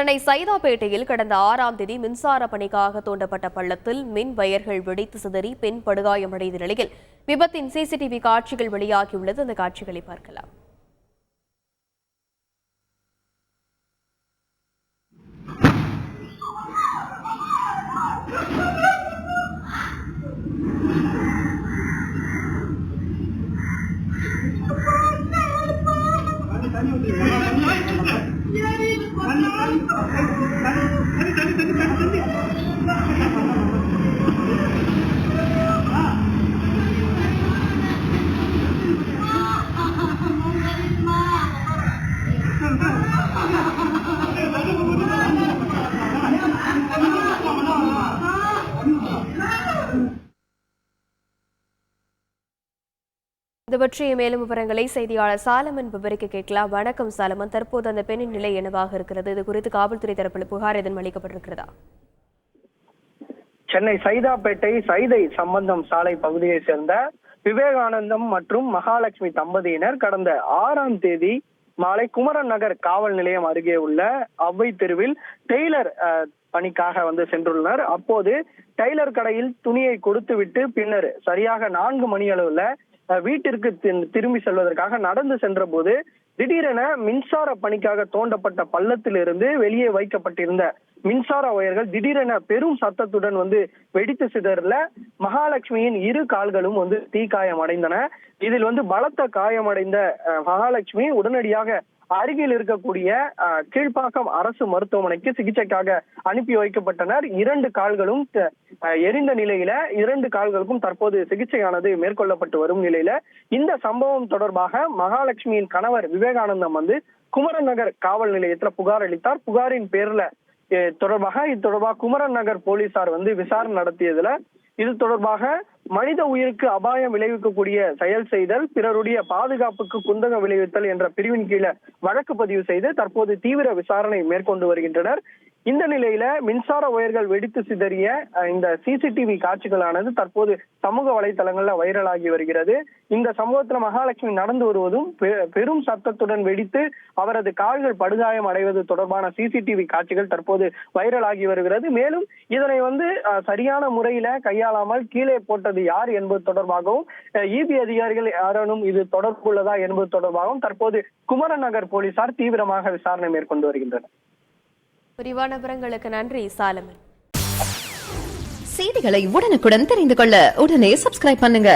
சென்னை சைதாப்பேட்டையில் கடந்த 6ஆம் தேதி மின்சார பணிக்காக தோண்டப்பட்ட பள்ளத்தில் மின் வயர்கள் வெடித்து சிதறி பெண் படுகாயமடைந்த நிலையில் விபத்தின் சிசிடிவி காட்சிகள் வெளியாகியுள்ளது. அந்த காட்சிகளை பார்க்கலாம். இது பற்றிய மேலும் விவரங்களை செய்தியாளர் சாலமன் விவரிக்க கேட்கலாம். வணக்கம் சாலமன், தற்போது அந்த பெண்ணின் நிலை என்னவாக இருக்கிறது? இது குறித்து காவல்துறை தரப்பில் புகார் எதுவும் அளிக்கப்பட்டிருக்கிறதா? சென்னை சைதாப்பேட்டை சைதை சம்பந்தம் சாலை பகுதியை சேர்ந்த விவேகானந்தம் மற்றும் மகாலட்சுமி தம்பதியினர் கடந்த 6ஆம் தேதி மாலை குமரன் நகர் காவல் நிலையம் அருகே உள்ள அவ்வை தெருவில் டெய்லர் பணிக்காக சென்றுள்ளனர். அப்போது டெய்லர் கடையில் துணியை கொடுத்துவிட்டு பின்னர் சரியாக 4 மணி அளவுல வீட்டிற்கு திரும்பி செல்வதற்காக நடந்து சென்ற போது திடீரென மின்சார பணிக்காக தோண்டப்பட்ட பள்ளத்திலிருந்து வெளியே வைக்கப்பட்டிருந்த மின்சார வயர்கள் திடீரென பெரும் சத்தத்துடன் வெடித்து சிதறல மகாலட்சுமியின் 2 கால்களும் தீக்காயம் அடைந்தன. இதில் பலத்த காயமடைந்த மகாலட்சுமி உடனடியாக அருகில் இருக்கக்கூடிய கீழ்ப்பாக்கம் அரசு மருத்துவமனைக்கு சிகிச்சைக்காக அனுப்பி வைக்கப்பட்டனர். 2 கால்களும் எரிந்த நிலையில 2 கால்களுக்கும் தற்போது சிகிச்சையானது மேற்கொள்ளப்பட்டு வரும் நிலையில இந்த சம்பவம் தொடர்பாக மகாலட்சுமியின் கணவர் விவேகானந்தம் குமரன் நகர் காவல் நிலையத்துல புகார் அளித்தார். புகாரின் பேர்ல இது தொடர்பாக குமரன் நகர் போலீசார் விசாரணை நடத்தியதுல இது தொடர்பாக மனித உயிருக்கு அபாயம் விளைவிக்கக்கூடிய செயல் செய்தல், பிறருடைய பாதுகாப்புக்கு குந்தகம் விளைவித்தல் என்ற பிரிவின் கீழே வழக்கு பதிவு செய்து தற்போது தீவிர விசாரணை மேற்கொண்டு வருகின்றனர். இந்த நிலையில மின்சார வயர்கள் வெடித்து சிதறிய இந்த சிசிடிவி காட்சிகளானது தற்போது சமூக வலைதளங்கள்ல வைரலாகி வருகிறது. இந்த சம்பவத்துல மகாலட்சுமி நடந்து வருவதும் பெரும் சத்தத்துடன் வெடித்து அவரது கால்கள் படுகாயம் அடைவது தொடர்பான சிசிடிவி காட்சிகள் தற்போது வைரலாகி வருகிறது. மேலும் இதனை சரியான முறையில கையாளாமல் கீழே போட்டது யார் என்பது தொடர்பாகவும் இபி அதிகாரிகள் யாரேனும் இது தொடர்புள்ளதா என்பது தொடர்பாகவும் தற்போது குமரன் நகர் போலீசார் தீவிரமாக விசாரணை மேற்கொண்டு வருகின்றனர். விரிவான விவரங்களுக்கு நன்றி சாலமன். செய்திகளை உடனுக்குடன் தெரிந்து கொள்ள உடனே சப்ஸ்கிரைப் பண்ணுங்க.